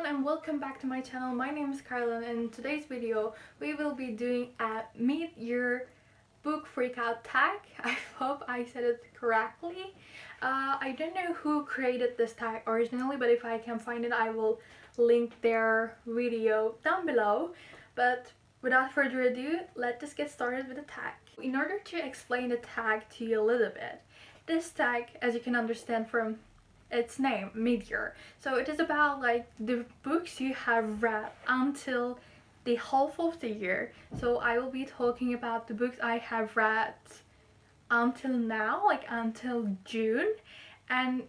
and welcome back to my channel. My name is Carla, and in today's video we will be doing a mid-year book freakout tag. I hope I said it correctly. I don't know who created this tag originally, but if I can find it I will link their video down below. But without further ado, let's just get started with the tag. In order to explain the tag to you a little bit, this tag, as you can understand from its name, mid-year, so it is about like the books you have read until the half of the year. So I will be talking about the books I have read until now, like until June, and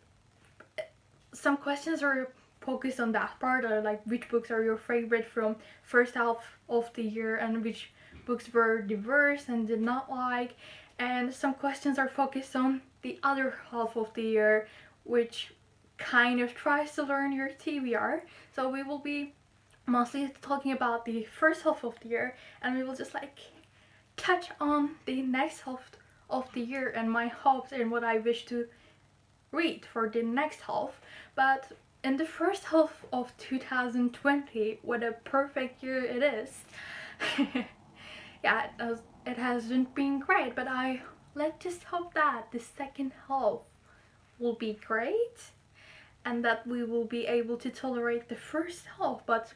some questions are focused on that part, or like which books are your favorite from first half of the year and which books were diverse and did not like, and some questions are focused on the other half of the year, which kind of tries to learn your TBR. So we will be mostly talking about the first half of the year, and we will just like touch on the next half of the year and my hopes and what I wish to read for the next half. But in the first half of 2020, what a perfect year it is. Yeah, it hasn't been great, but let's just hope that the second half will be great and that we will be able to tolerate the first half. But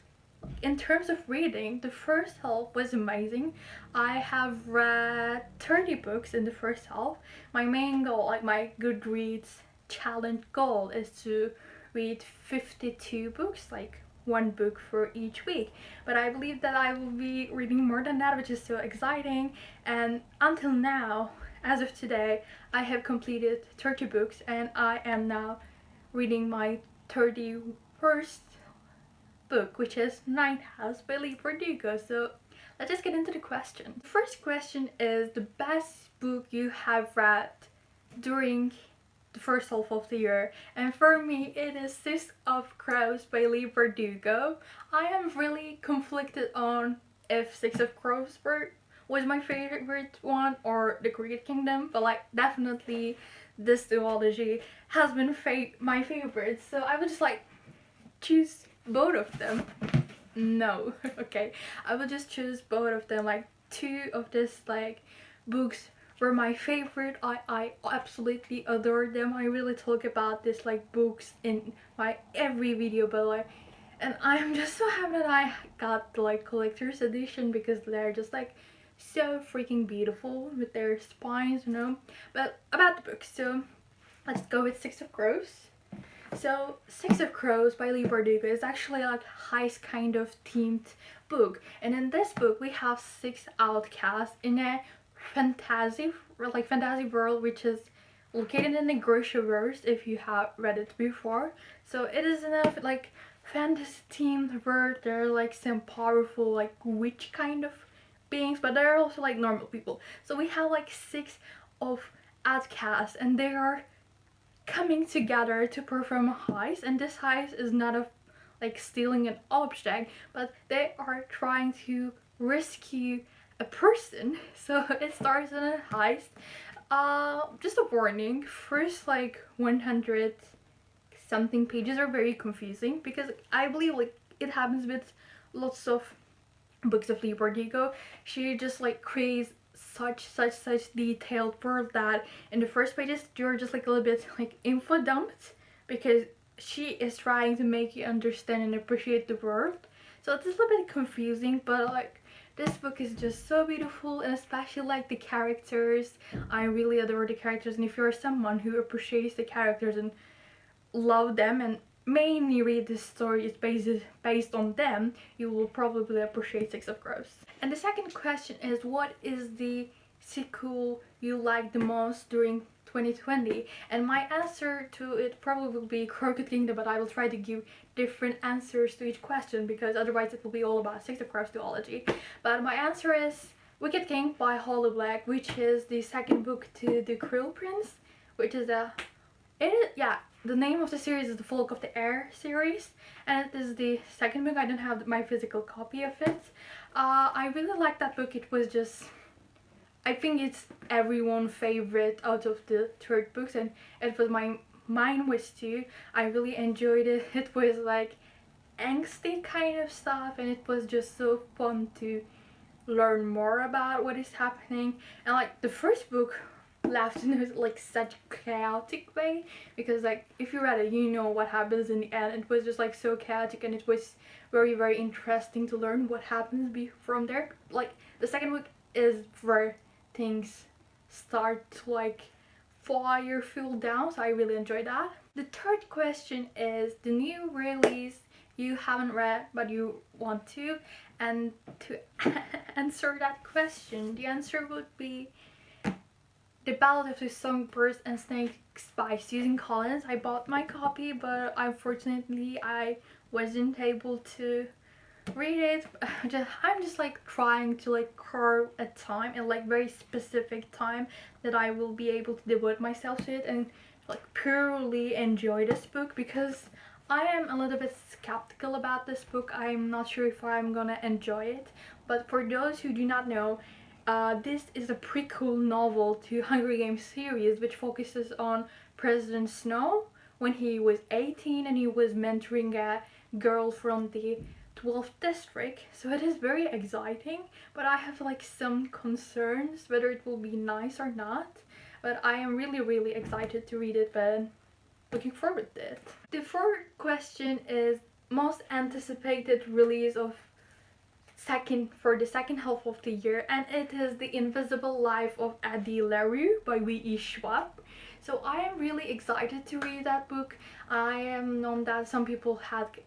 in terms of reading, the first half was amazing. I have read 30 books in the first half. My main goal, like my Goodreads challenge goal, is to read 52 books, like one book for each week. But I believe that I will be reading more than that, which is so exciting. And until now, as of today, I have completed 30 books, and I am now reading my 31st book, which is Night House by Lee Verdugo. So let's just get into the question. The first question is the best book you have read during the first half of the year, and for me it is Six of Crows by Lee Verdugo. I am really conflicted on if Six of Crows was my favorite one or The Cricket Kingdom, but like definitely this duology has been my favorite, so I would just like choose both of them. No. Okay, I will just choose both of them. Like two of these like books were my favorite. I absolutely adore them. I really talk about this like books in my every video, but like, and I'm just so happy that I got the like collector's edition because they're just like so freaking beautiful with their spines, you know. But about the book, so let's go with Six of Crows. So Six of Crows by Lee Verdugo is actually like heist kind of themed book, and in this book we have 6 outcasts in a fantasy world, which is located in the Grishaverse, if you have read it before. So it is in a like fantasy themed world. There are like some powerful like witch kind of beings, but there are also like normal people. So we have like 6 of outcasts, and they are coming together to perform a heist, and this heist is not of like stealing an object, but they are trying to rescue a person. So it starts in a heist. Just a warning, first like 100 something pages are very confusing, because I believe like it happens with lots of books of Lee Verdugo. She just like creates such detailed world that in the first pages you're just like a little bit like info dumped, because she is trying to make you understand and appreciate the world. So it's a little bit confusing, but like this book is just so beautiful, and especially like the characters. I really adore the characters, and if you're someone who appreciates the characters and love them and mainly read this story is based on them, you will probably appreciate Six of Crows. And the second question is, what is the sequel you like the most during 2020? And my answer to it probably will be Crooked Kingdom, but I will try to give different answers to each question, because otherwise it will be all about Six of Crows duology. But my answer is Wicked King by Holly Black, which is the second book to The Cruel Prince, which is the name of the series is the Folk of the Air series, and it is the second book. I don't have my physical copy of it. I really like that book. It was just, I think it's everyone's favorite out of the third books, and it was mine was too. I really enjoyed it. It was like angsty kind of stuff, and it was just so fun to learn more about what is happening. And like the first book left in like such a chaotic way, because like if you read it you know what happens in the end. It was just like so chaotic, and it was very very interesting to learn what happens from there. Like the second book is where things start to like fire fuel down, so I really enjoyed that. The third question is the new release you haven't read but you want to. And to answer that question, the answer would be The Ballad of the Songbirds and Snakes by Susan Collins. I bought my copy, but unfortunately I wasn't able to read it. I'm just like trying to like carve a time, and like very specific time, that I will be able to devote myself to it and like purely enjoy this book, because I am a little bit skeptical about this book. I'm not sure if I'm gonna enjoy it. But for those who do not know, this is a prequel novel to Hunger Games series, which focuses on President Snow when he was 18 and he was mentoring a girl from the 12th district. So it is very exciting, but I have like some concerns whether it will be nice or not. But I am really really excited to read it, but looking forward to it. The fourth question is most anticipated release of the second half of the year, and it is The Invisible Life of Addie LaRue by V.E. Schwab. So I am really excited to read that book. I am known that some people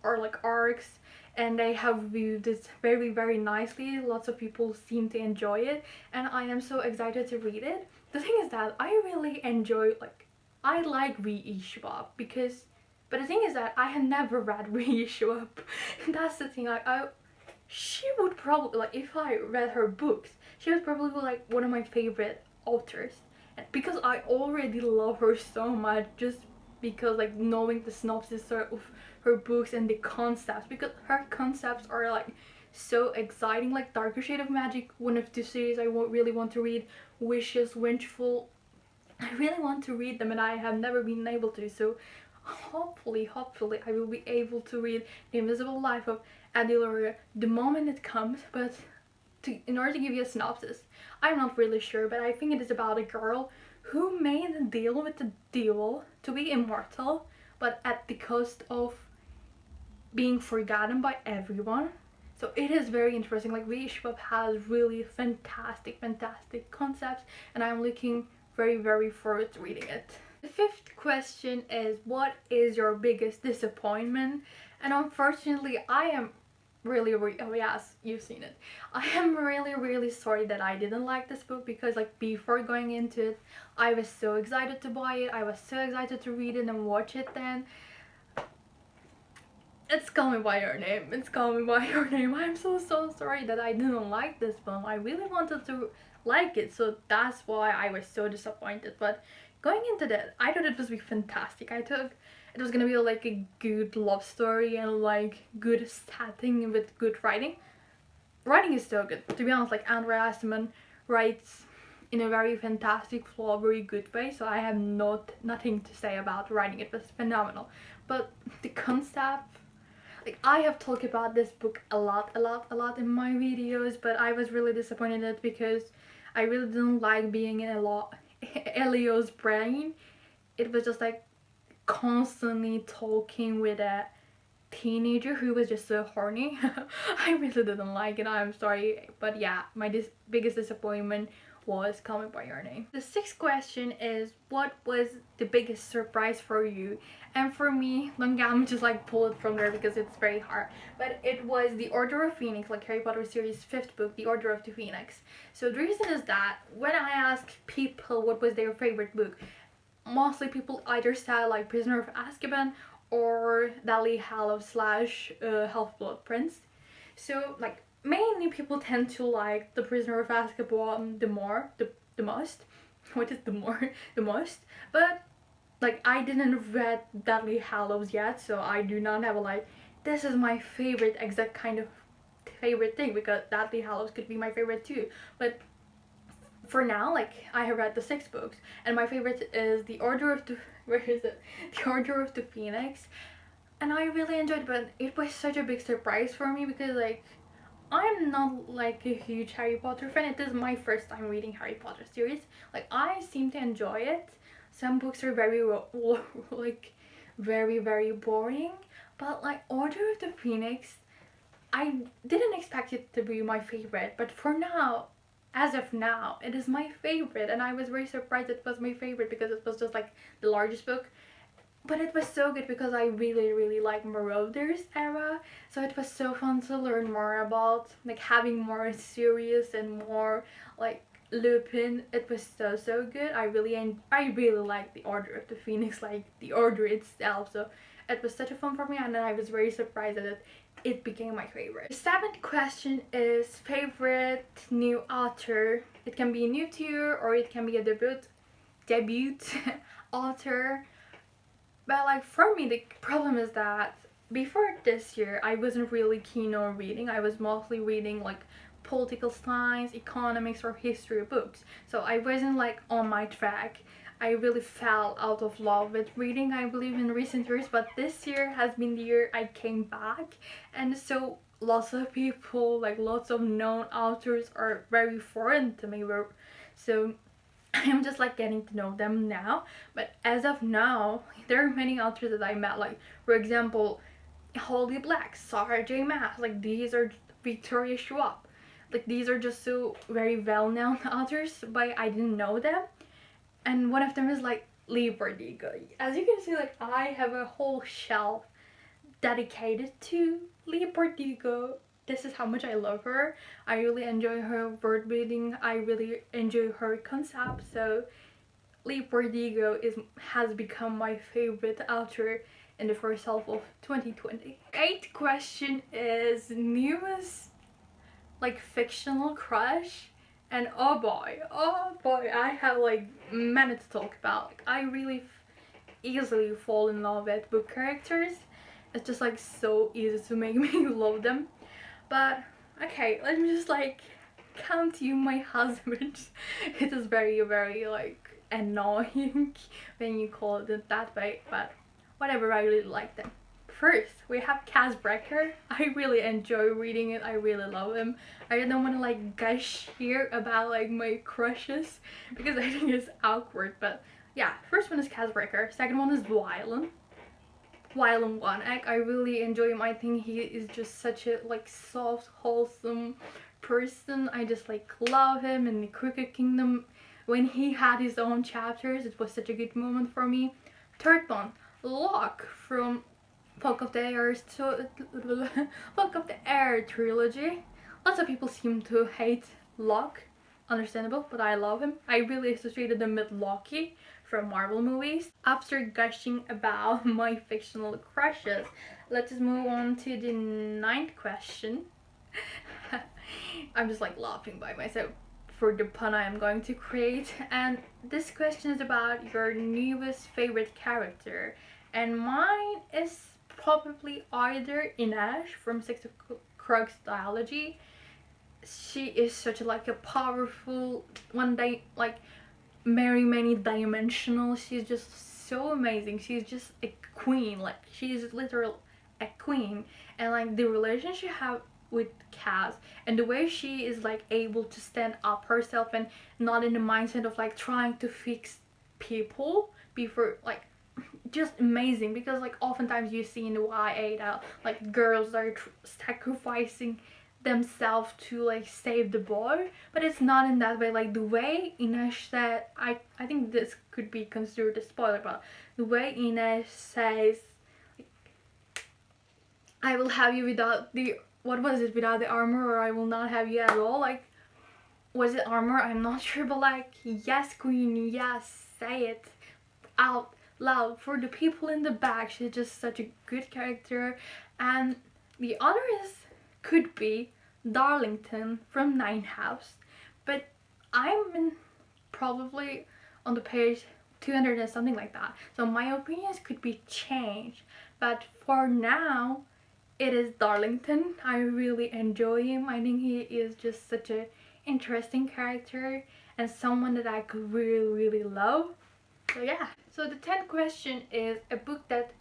are like arcs, and they have reviewed it very very nicely. Lots of people seem to enjoy it, and I am so excited to read it. The thing is that I really enjoy, like, I like V.E. Schwab because, but the thing is that I have never read V.E. Schwab. That's the thing. Like, she would probably, like, if I read her books, she was probably like one of my favorite authors, and because I already love her so much, just because like knowing the synopsis of her books and the concepts, because her concepts are like so exciting. Like Darker Shade of Magic, one of the series I really want to read. Wishes, Wishful, I really want to read them and I have never been able to. So hopefully I will be able to read The Invisible Life of Addie LaRue the moment it comes. But in order to give you a synopsis, I'm not really sure, but I think it is about a girl who made a deal with the devil to be immortal, but at the cost of being forgotten by everyone. So it is very interesting. Like, V.E. Schwab has really fantastic concepts, and I'm looking very forward to reading it. The fifth question is, what is your biggest disappointment? And unfortunately I am oh yes, you've seen it. I am really sorry that I didn't like this book, because like before going into it I was so excited to buy it, I was so excited to read it and watch it. Then It's Call Me By Your Name. It's Call Me By Your Name. I'm so sorry that I didn't like this film. I really wanted to like it, so that's why I was so disappointed. But going into that, I thought it was be fantastic. I thought it was gonna be like a good love story and like good setting with good writing. Writing is so good, to be honest. Like, Andrea Asman writes in a very fantastic, very good way, so I have nothing to say about writing. It was phenomenal. But the concept, like, I have talked about this book a lot in my videos, but I was really disappointed in it because I really didn't like being in Elio's brain. It was just like constantly talking with a teenager who was just so horny. I really didn't like it, I'm sorry. But yeah, my biggest disappointment was Call Me By Your Name. The sixth question is, what was the biggest surprise for you? And for me, don't get me just like pull it from there because it's very hard, but it was The Order of Phoenix, like Harry Potter series 5th book, The Order of the Phoenix. So the reason is that when I asked people what was their favorite book, mostly people either said like Prisoner of Azkaban or Deathly Hallows / Half-Blood Prince. So like mainly people tend to like the Prisoner of Azkaban the most. What is the most? But like, I didn't read Deathly Hallows yet, so I do not have a like, this is my favorite exact kind of favorite thing, because Deathly Hallows could be my favorite too. But for now, like, I have read the 6 books, and my favorite is The Order of the The Order of the Phoenix. and I really enjoyed it, but it was such a big surprise for me because like I'm not like a huge Harry Potter fan. It is my first time reading Harry Potter series. Like I seem to enjoy it. Some books are very like very boring, but like Order of the Phoenix, I didn't expect it to be my favorite, but for now, as of now, it is my favorite, and I was very surprised it was my favorite because it was just like the largest book. But it was so good because I really like Marauders era, so it was so fun to learn more about, like having more serious and more like Lupin. It was so good. I really like the Order of the Phoenix, like the order itself. So it was such a fun for me, and then I was very surprised that it became my favorite. The seventh question is favorite new author. It can be new to you or it can be a debut author. But like for me, the problem is that before this year, I wasn't really keen on reading. I was mostly reading like political science, economics, or history books. So I wasn't like on my track. I really fell out of love with reading, I believe, in recent years. But this year has been the year I came back, and so lots of people, like lots of known authors, are very foreign to me. So I'm just like getting to know them now. But as of now, there are many authors that I met, like for example, Holly Black, Sarah J. Maas, like these are Victoria Schwab. Like these are just so very well-known authors, but I didn't know them. And one of them is like Lee Bardugo. As you can see, like I have a whole shelf dedicated to Lee Bardugo. This is how much I love her. I really enjoy her word building. I really enjoy her concept. So Lee Bardugo has become my favorite author in the first half of 2020. Eighth question is newest like fictional crush. And oh boy, I have like many to talk about. Like, I really easily fall in love with book characters. It's just like so easy to make me love them. But okay, let me just like count you my husband. It is very like annoying when you call it that way, but whatever, I really like them. First, we have Cas Brecker. I really enjoy reading it. I really love him. I don't want to like gush here about like my crushes because I think it's awkward, but yeah, first one is Cas Brecker. Second one is Wylan. Wylan One Egg. I really enjoy him. I think he is just such a like soft, wholesome person. I just like love him in the Crooked Kingdom. When he had his own chapters, it was such a good moment for me. Third one, Locke from Folk of the Air Folk of the Air trilogy. Lots of people seem to hate Locke. Understandable, but I love him. I really associated him with Loki from Marvel movies. After gushing about my fictional crushes, let's move on to the ninth question. I'm just like laughing by myself for the pun I am going to create. And this question is about your newest favorite character. And mine is probably either Inesh from Six of Crows Dialogy. She is such like a powerful one day like very many dimensional. She's just so amazing. She's just a queen. Like she's literally a queen. And like the relationship she have with Cas and the way she is like able to stand up herself and not in the mindset of like trying to fix people before, like just amazing. Because like oftentimes you see in the YA that like girls are sacrificing themselves to like save the boy, but it's not in that way. Like the way Inesh said, I think this could be considered a spoiler, but the way Inesh says, I will have you without the, what was it, without the armor, or I will not have you at all. Like, was it armor? I'm not sure, but like, yes queen, yes, say it out loud for the people in the back. She's just such a good character. And the other could be Darlington from Nine House, but I'm in probably on the page 200 and something like that, so my opinions could be changed, but for now it is Darlington. I really enjoy him. I think he is just such a interesting character and someone that I could really love. So yeah, so the 10th question is a book that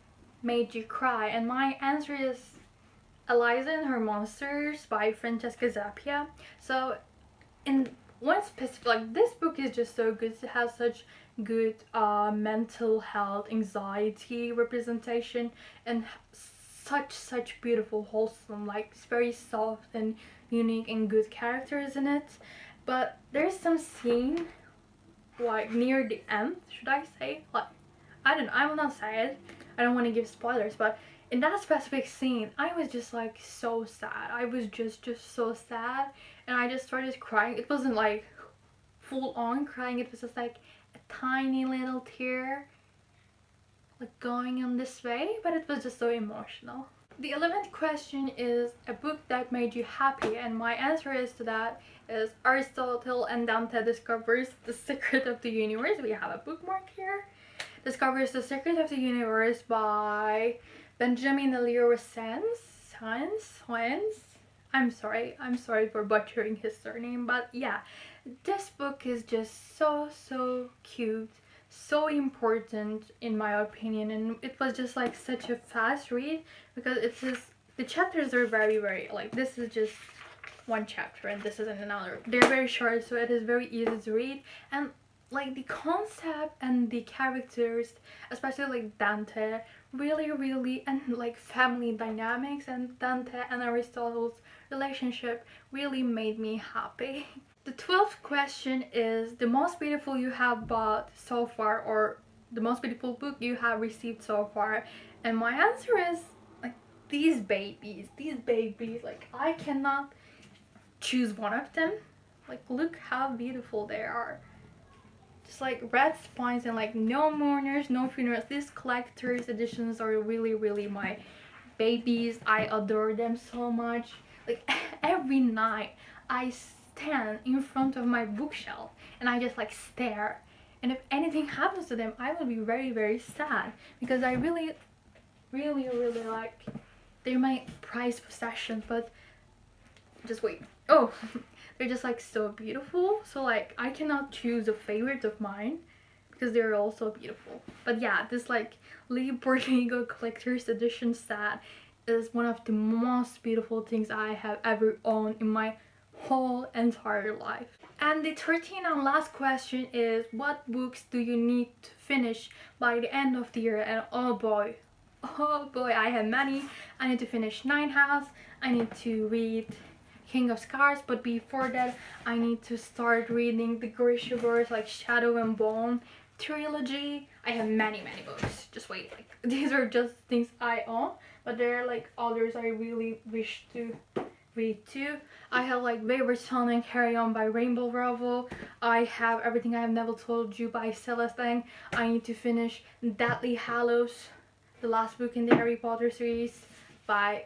made you cry? And my answer is Eliza and Her Monsters by Francesca Zappia. So in one specific, like, this book is just so good. It has such good mental health, anxiety representation, and such beautiful, wholesome, like, it's very soft and unique and good characters in it. But there's some scene, like, near the end, should I say, like, I don't know, I will not say it, I don't want to give spoilers, but in that specific scene I was just like so sad. I was just so sad, and I just started crying. It wasn't like full on crying, it was just like a tiny little tear, like, going on this way, but it was just so emotional. The 11th question is a book that made you happy, and my answer is to that is Aristotle and Dante discovers the secret of the universe. We have a bookmark here. Discovers the Secret of the Universe by Benjamin Science. I'm sorry for butchering his surname, but yeah, this book is just so cute, so important in my opinion, and it was just like such a fast read because it's just, the chapters are very, like, this is just one chapter and this is another. They're very short, so it is very easy to read, and like the concept and the characters, especially like Dante, really, and like family dynamics and Dante and Aristotle's relationship really made me happy. The 12th question is the most beautiful you have bought so far, or the most beautiful book you have received so far, and my answer is like these babies, like, I cannot choose one of them. Like, look how beautiful they are. Just like red spines and like no mourners, no funerals. These collector's editions are really my babies. I adore them so much. Like, every night I stand in front of my bookshelf and I just like stare, and if anything happens to them I will be very sad because I really like, they're my prized possessions. But just wait, oh, they're just like so beautiful, so like I cannot choose a favorite of mine because they're all so beautiful. But yeah, this like Lee Borlego collector's edition set is one of the most beautiful things I have ever owned in my whole entire life. And the 13th and last question is, what books do you need to finish by the end of the year? And oh boy, I have many. I need to finish Nine House, I need to read King of Scars, but before that I need to start reading the Grishaverse, like Shadow and Bone trilogy. I have many books, just wait, like, these are just things I own, but there are like others I really wish to read too. I have like Wayward Son and Carry On by Rainbow Rowell. I have Everything I Have Never Told You by Celestine. I need to finish Deathly Hallows, the last book in the Harry Potter series by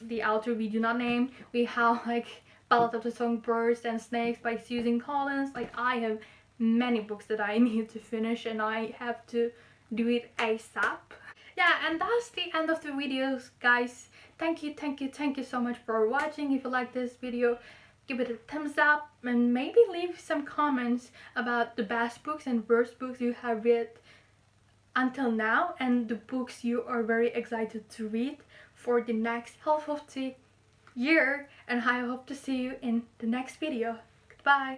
the author we do not name. We have like Ballad of the Songbirds and Snakes by Susan Collins. Like, I have many books that I need to finish and I have to do it ASAP. Yeah, and that's the end of the videos, guys. Thank you so much for watching. If you like this video, give it a thumbs up and maybe leave some comments about the best books and worst books you have read until now, and the books you are very excited to read for the next half of the year. And I hope to see you in the next video. Goodbye.